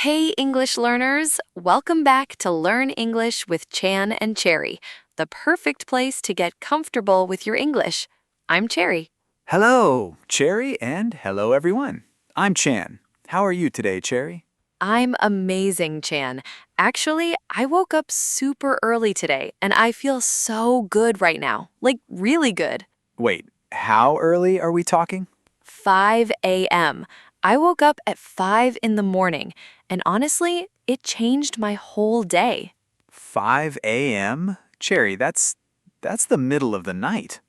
Hey, English learners! Welcome back to Learn English with Chan and Cherry, the perfect place to get comfortable with your English. I'm Cherry. Hello, Cherry, and hello, everyone. I'm Chan. How are you today, Cherry? I'm amazing, Chan. Actually, I woke up super early today, and I feel so good right now. Like, really good. Wait, how early are we talking? 5 a.m. I woke up at 5 in the morning, and honestly, it changed my whole day. 5 a.m.? Cherry, that's the middle of the night.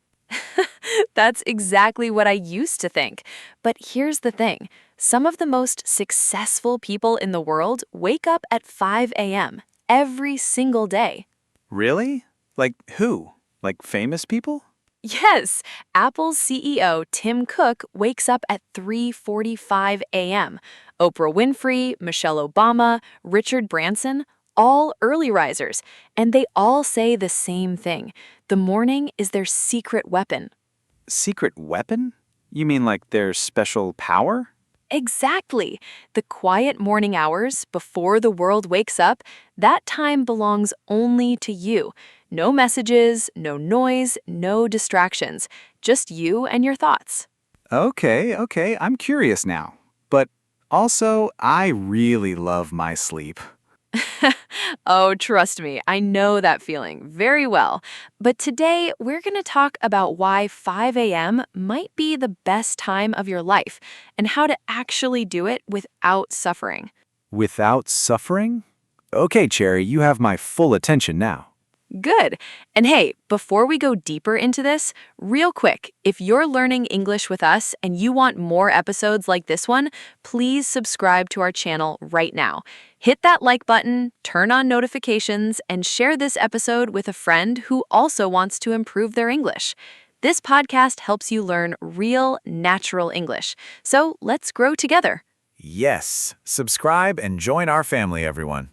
That's exactly what I used to think. But here's the thing. Some of the most successful people in the world wake up at 5 a.m. every single day. Really? Like who? Like famous people? Yes, Apple's CEO Tim Cook wakes up at 3:45 a.m. Oprah Winfrey, Michelle Obama, Richard Branson, all early risers, and they all say the same thing. The morning is their secret weapon. Secret weapon? You mean like their special power? Exactly. The quiet morning hours before the world wakes up, that time belongs only to you. No messages, no noise, no distractions. Just you and your thoughts. Okay, I'm curious now. But also, I really love my sleep. Oh, trust me, I know that feeling very well. But today, we're going to talk about why 5 a.m. might be the best time of your life and how to actually do it without suffering. Without suffering? Okay, Cherry, you have my full attention now. Good. And hey, before we go deeper into this, real quick, if you're learning English with us and you want more episodes like this one, please subscribe to our channel right now. Hit that like button, turn on notifications, and share this episode with a friend who also wants to improve their English. This podcast helps you learn real, natural English. So let's grow together. Yes, subscribe and join our family, everyone.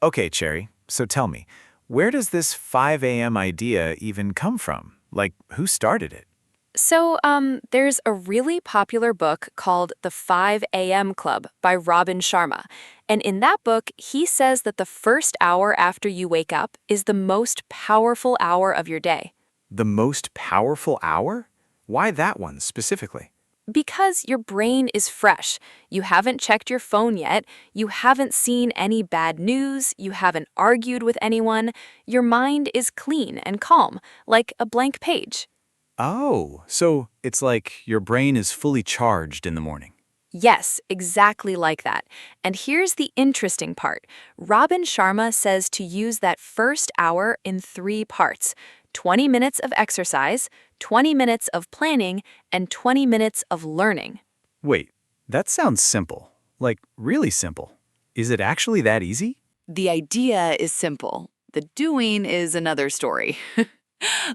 Okay, Cherry, so tell me, where does this 5 a.m. idea even come from? Like, who started it? There's a really popular book called The 5 a.m. Club by Robin Sharma. And in that book, he says that the first hour after you wake up is the most powerful hour of your day. The most powerful hour? Why that one specifically? Because your brain is fresh. You haven't checked your phone yet. You haven't seen any bad news. You haven't argued with anyone. Your mind is clean and calm, like a blank page. Oh, so it's like your brain is fully charged in the morning. Yes, exactly like that. And here's the interesting part. Robin Sharma says to use that first hour in 3 parts: 20 minutes of exercise, 20 minutes of planning, and 20 minutes of learning. Wait, that sounds simple. Like, really simple. Is it actually that easy? The idea is simple. The doing is another story.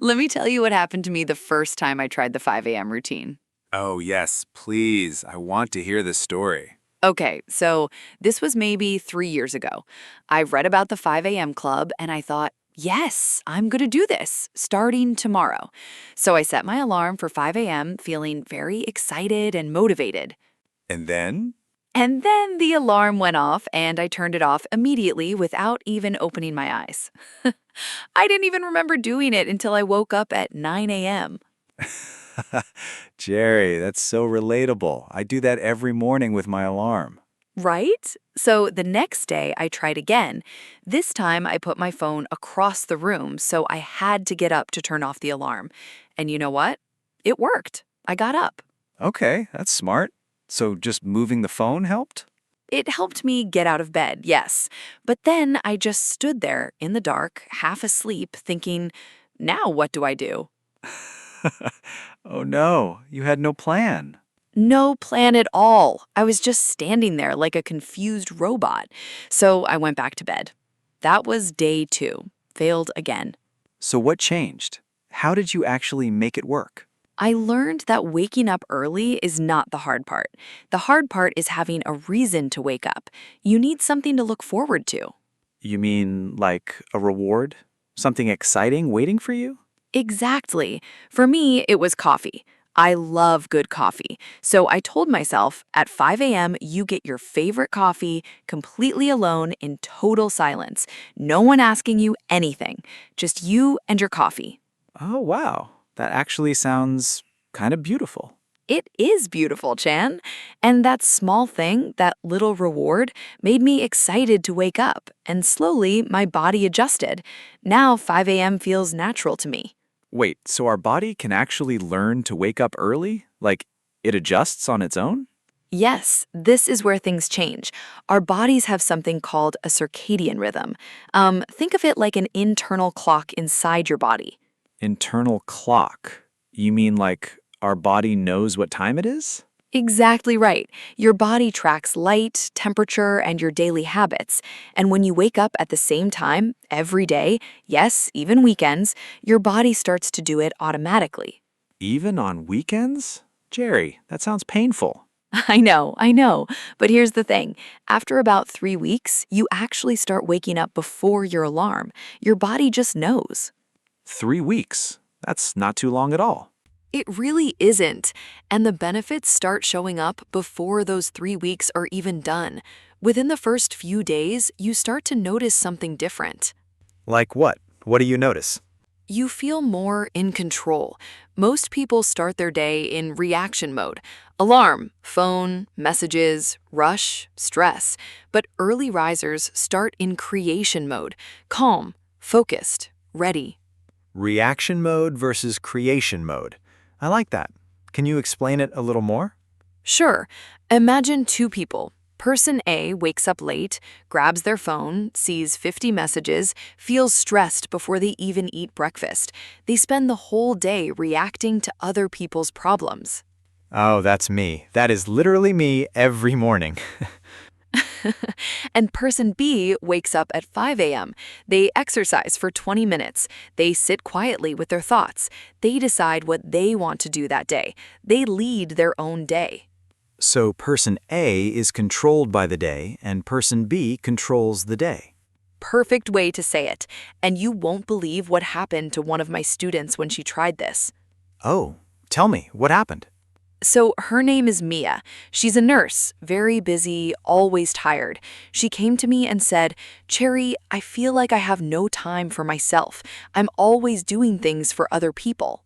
Let me tell you what happened to me the first time I tried the 5 a.m. routine. Oh, yes, please. I want to hear this story. Okay, so this was maybe 3 years ago. I read about the 5 a.m. club and I thought, yes, I'm going to do this starting tomorrow. So I set my alarm for 5 a.m., feeling very excited and motivated. And then? And then the alarm went off and I turned it off immediately without even opening my eyes. I didn't even remember doing it until I woke up at 9 a.m. Jerry, that's so relatable. I do that every morning with my alarm. Right? So the next day I tried again. This time I put my phone across the room, so I had to get up to turn off the alarm. And you know what? It worked. I got up. Okay, that's smart. So just moving the phone helped? It helped me get out of bed, yes. But then I just stood there in the dark, half asleep, thinking, now what do I do? Oh no, you had no plan. No plan at all. I was just standing there like a confused robot. So I went back to bed. That was day 2. Failed again. So what changed? How did you actually make it work? I learned that waking up early is not the hard part. The hard part is having a reason to wake up. You need something to look forward to. You mean like a reward? Something exciting waiting for you? Exactly. For me, it was coffee. I love good coffee. So I told myself at 5 a.m., you get your favorite coffee completely alone in total silence. No one asking you anything, just you and your coffee. Oh, wow. That actually sounds kind of beautiful. It is beautiful, Chan. And that small thing, that little reward, made me excited to wake up, and slowly my body adjusted. Now 5 a.m. feels natural to me. Wait, so our body can actually learn to wake up early? Like, it adjusts on its own? Yes, this is where things change. Our bodies have something called a circadian rhythm. Think of it like an internal clock inside your body. Internal clock. You mean like our body knows what time it is? Exactly right. Your body tracks light, temperature, and your daily habits. And when you wake up at the same time, every day, yes, even weekends, your body starts to do it automatically. Even on weekends? Jerry, that sounds painful. I know. But here's the thing. After about 3 weeks, you actually start waking up before your alarm. Your body just knows. 3 weeks. That's not too long at all. It really isn't. And the benefits start showing up before those 3 weeks are even done. Within the first few days, you start to notice something different. Like what? What do you notice? You feel more in control. Most people start their day in reaction mode. Alarm, phone, messages, rush, stress. But early risers start in creation mode. Calm, focused, ready. Reaction mode versus creation mode. I like that. Can you explain it a little more? Sure. Imagine two people. Person A wakes up late, grabs their phone, sees 50 messages, feels stressed before they even eat breakfast. They spend the whole day reacting to other people's problems. Oh, that's me. That is literally me every morning. And person B wakes up at 5 a.m. They exercise for 20 minutes. They sit quietly with their thoughts. They decide what they want to do that day. They lead their own day. So person A is controlled by the day, and person B controls the day. Perfect way to say it. And you won't believe what happened to one of my students when she tried this. Oh, tell me, what happened? So her name is Mia. She's a nurse, very busy, always tired. She came to me and said, "Cherry, I feel like I have no time for myself. I'm always doing things for other people."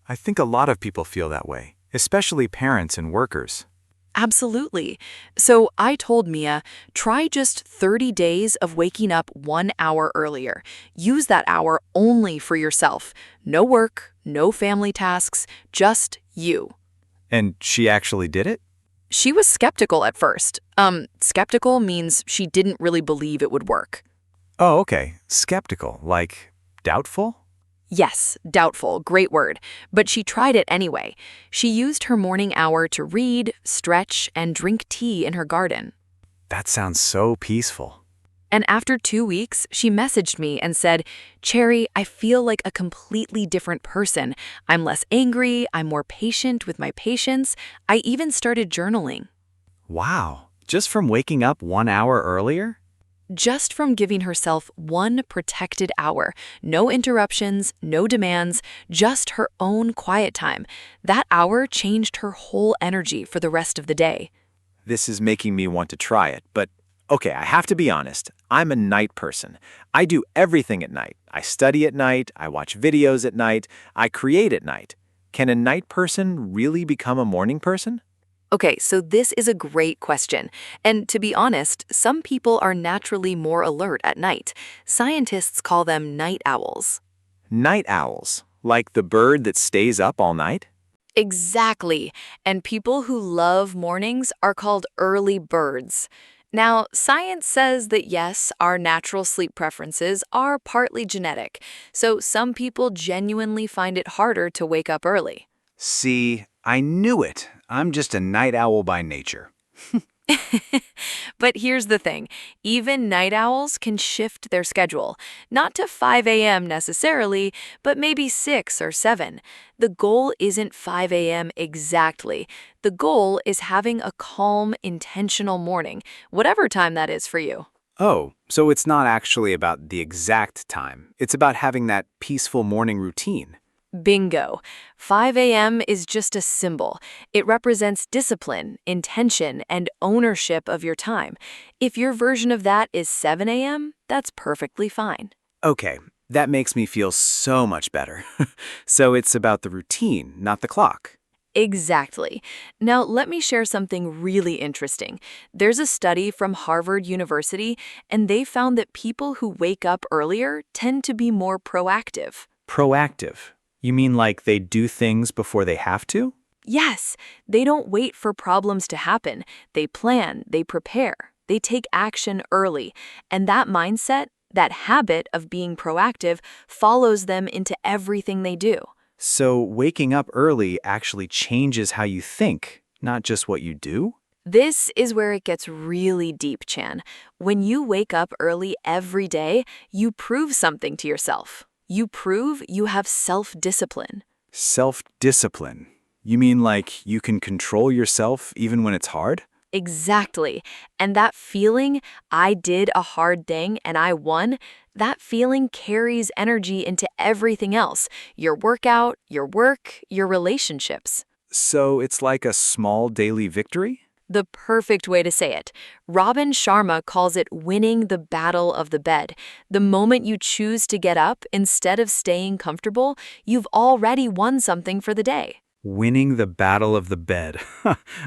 I think a lot of people feel that way, especially parents and workers. Absolutely. So I told Mia, try just 30 days of waking up 1 hour earlier. Use that hour only for yourself. No work, no family tasks, just you. And she actually did it? She was skeptical at first. Skeptical means she didn't really believe it would work. Oh, okay. Skeptical, like doubtful? Yes, doubtful, great word. But she tried it anyway. She used her morning hour to read, stretch, and drink tea in her garden. That sounds so peaceful. And after 2 weeks, she messaged me and said, "Cherry, I feel like a completely different person. I'm less angry, I'm more patient with my patients. I even started journaling." Wow. Just from waking up 1 hour earlier? Just from giving herself one protected hour. No interruptions, no demands, just her own quiet time. That hour changed her whole energy for the rest of the day. This is making me want to try it, but okay, I have to be honest. I'm a night person. I do everything at night. I study at night, I watch videos at night, I create at night. Can a night person really become a morning person? Okay, so this is a great question. And to be honest, some people are naturally more alert at night. Scientists call them night owls. Night owls, like the bird that stays up all night? Exactly. And people who love mornings are called early birds. Now, science says that yes, our natural sleep preferences are partly genetic. So some people genuinely find it harder to wake up early. See, I knew it. I'm just a night owl by nature. But here's the thing, even night owls can shift their schedule, not to 5 a.m. necessarily, but maybe 6 or 7. The goal isn't 5 a.m. exactly. The goal is having a calm, intentional morning, whatever time that is for you. Oh, so it's not actually about the exact time. It's about having that peaceful morning routine. Bingo. 5 a.m. is just a symbol. It represents discipline, intention, and ownership of your time. If your version of that is 7 a.m., that's perfectly fine. Okay, that makes me feel so much better. So it's about the routine, not the clock. Exactly. Now, let me share something really interesting. There's a study from Harvard University, and they found that people who wake up earlier tend to be more proactive. Proactive. You mean like they do things before they have to? Yes, they don't wait for problems to happen. They plan, they prepare, they take action early. And that mindset, that habit of being proactive, follows them into everything they do. So waking up early actually changes how you think, not just what you do? This is where it gets really deep, Chan. When you wake up early every day, you prove something to yourself. You prove you have self-discipline. Self-discipline. You mean like you can control yourself even when it's hard? Exactly. And that feeling, I did a hard thing and I won, that feeling carries energy into everything else. Your workout, your work, your relationships. So it's like a small daily victory? The perfect way to say it. Robin Sharma calls it winning the battle of the bed. The moment you choose to get up instead of staying comfortable, you've already won something for the day. Winning the battle of the bed.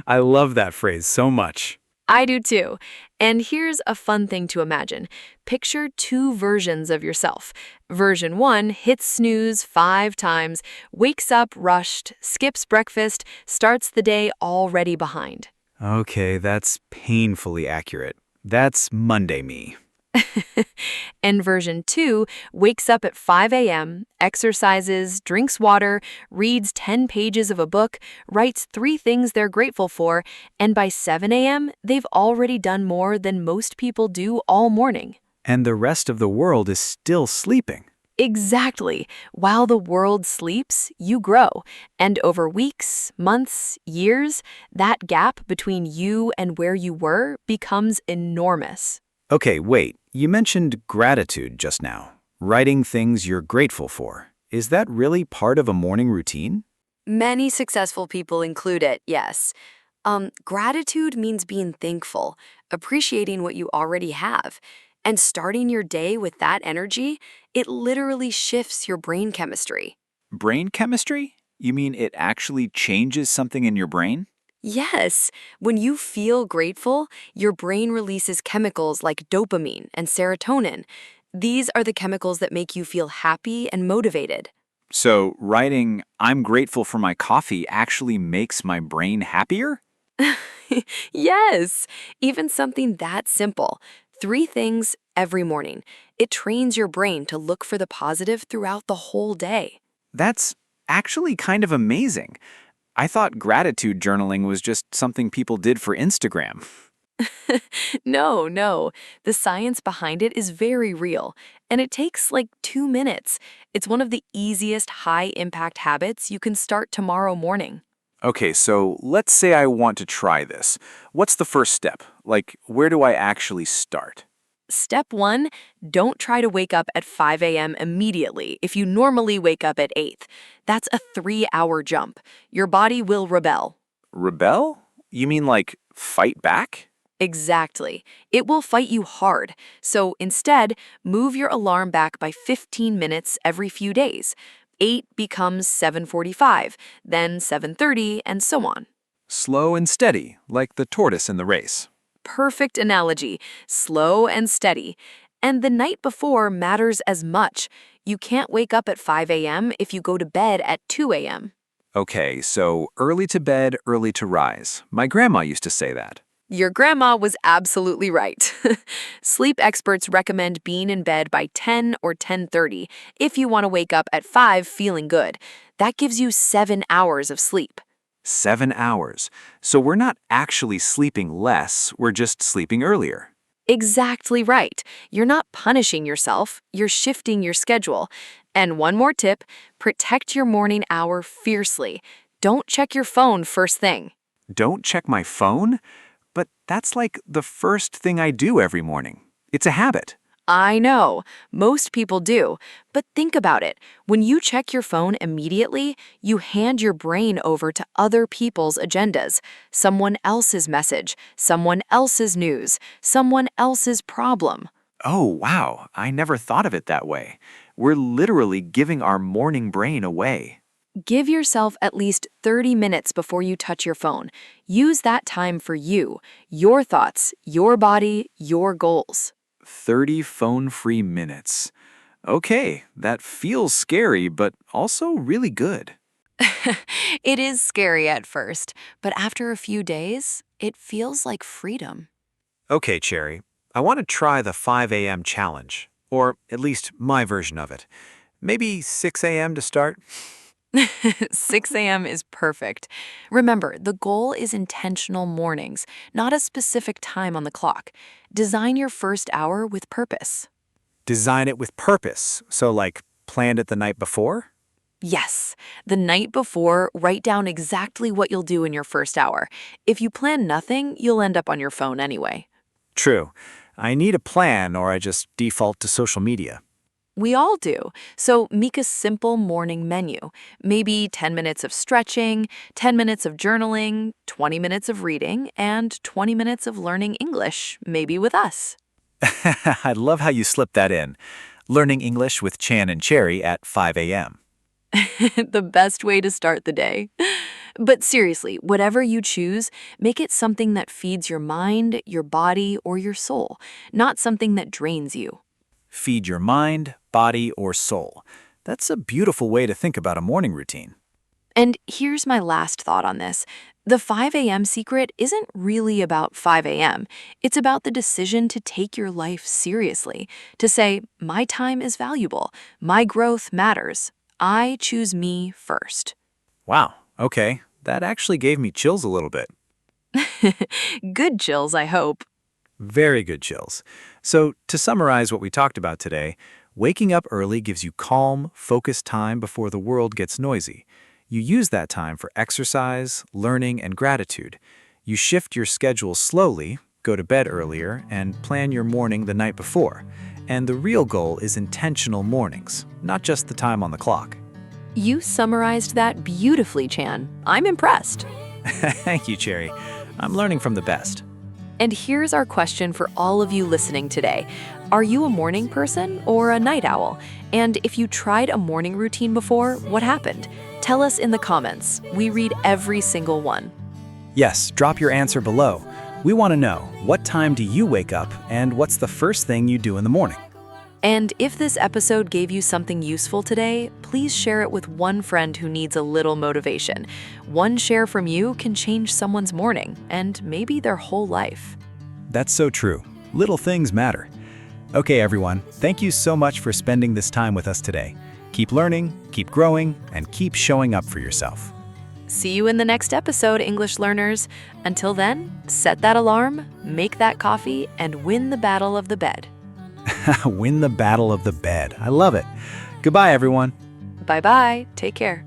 I love that phrase so much. I do too. And here's a fun thing to imagine. Picture two versions of yourself. Version 1 hits snooze 5 times, wakes up rushed, skips breakfast, starts the day already behind. Okay, that's painfully accurate. That's Monday me. And version 2 wakes up at 5 a.m., exercises, drinks water, reads 10 pages of a book, writes 3 things they're grateful for, and by 7 a.m., they've already done more than most people do all morning. And the rest of the world is still sleeping. Exactly. While the world sleeps, you grow. And over weeks, months, years, that gap between you and where you were becomes enormous. Okay, wait. You mentioned gratitude just now. Writing things you're grateful for. Is that really part of a morning routine? Many successful people include it, yes. Gratitude means being thankful, appreciating what you already have, and starting your day with that energy, it literally shifts your brain chemistry. Brain chemistry? You mean it actually changes something in your brain? Yes, when you feel grateful, your brain releases chemicals like dopamine and serotonin. These are the chemicals that make you feel happy and motivated. So, writing, I'm grateful for my coffee actually makes my brain happier? Yes, even something that simple. 3 things every morning. It trains your brain to look for the positive throughout the whole day. That's actually kind of amazing. I thought gratitude journaling was just something people did for Instagram. No, no. The science behind it is very real, and it takes like 2 minutes. It's one of the easiest high-impact habits you can start tomorrow morning. Okay, so let's say I want to try this. What's the first step? Like, where do I actually start? Step 1, don't try to wake up at 5 a.m. immediately if you normally wake up at 8. That's a 3-hour jump. Your body will rebel. Rebel? You mean like fight back? Exactly. It will fight you hard. So instead, move your alarm back by 15 minutes every few days. 8 becomes 7:45, then 7:30, and so on. Slow and steady, like the tortoise in the race. Perfect analogy, slow and steady. And the night before matters as much. You can't wake up at 5 a.m. if you go to bed at 2 a.m. Okay, so early to bed, early to rise. My grandma used to say that. Your grandma was absolutely right. Sleep experts recommend being in bed by 10 or 10:30 if you want to wake up at 5 feeling good. That gives you 7 hours of sleep. 7 hours. So we're not actually sleeping less, we're just sleeping earlier. Exactly right. You're not punishing yourself, you're shifting your schedule. And one more tip, protect your morning hour fiercely. Don't check your phone first thing. Don't check my phone? But that's like the first thing I do every morning. It's a habit. I know, most people do, but think about it. When you check your phone immediately, you hand your brain over to other people's agendas, someone else's message, someone else's news, someone else's problem. Oh, wow. I never thought of it that way. We're literally giving our morning brain away. Give yourself at least 30 minutes before you touch your phone. Use that time for you, your thoughts, your body, your goals. 30 phone-free minutes. Okay, that feels scary, but also really good. It is scary at first, but after a few days, it feels like freedom. Okay, Cherry, I want to try the 5 a.m. challenge, or at least my version of it. Maybe 6 a.m. to start? 6 a.m. is perfect. Remember, the goal is intentional mornings, not a specific time on the clock. Design your first hour with purpose. Design it with purpose, so like planned it the night before? Yes, the night before, write down exactly what you'll do in your first hour. If you plan nothing, you'll end up on your phone anyway. True. I need a plan or I just default to social media. We all do. So make a simple morning menu. Maybe 10 minutes of stretching, 10 minutes of journaling, 20 minutes of reading, and 20 minutes of learning English, maybe with us. I love how you slipped that in. Learning English with Chan and Cherry at 5 a.m. The best way to start the day. But seriously, whatever you choose, make it something that feeds your mind, your body, or your soul, not something that drains you. Feed your mind, body, or soul. That's a beautiful way to think about a morning routine. And here's my last thought on this. The 5 a.m. secret isn't really about 5 a.m. It's about the decision to take your life seriously, to say, my time is valuable, my growth matters. I choose me first. Wow, okay. That actually gave me chills a little bit. Good chills, I hope. Very good chills. So, to summarize what we talked about today, waking up early gives you calm, focused time before the world gets noisy. You use that time for exercise, learning, and gratitude. You shift your schedule slowly, go to bed earlier, and plan your morning the night before. And the real goal is intentional mornings, not just the time on the clock. You summarized that beautifully, Chan. I'm impressed. Thank you, Cherry. I'm learning from the best. And here's our question for all of you listening today. Are you a morning person or a night owl? And if you tried a morning routine before, what happened? Tell us in the comments. We read every single one. Yes, drop your answer below. We want to know, what time do you wake up and what's the first thing you do in the morning? And if this episode gave you something useful today, please share it with one friend who needs a little motivation. One share from you can change someone's morning and maybe their whole life. That's so true. Little things matter. Okay, everyone, thank you so much for spending this time with us today. Keep learning, keep growing, and keep showing up for yourself. See you in the next episode, English learners. Until then, set that alarm, make that coffee, and win the battle of the bed. Win the battle of the bed. I love it. Goodbye, everyone. Bye-bye. Take care.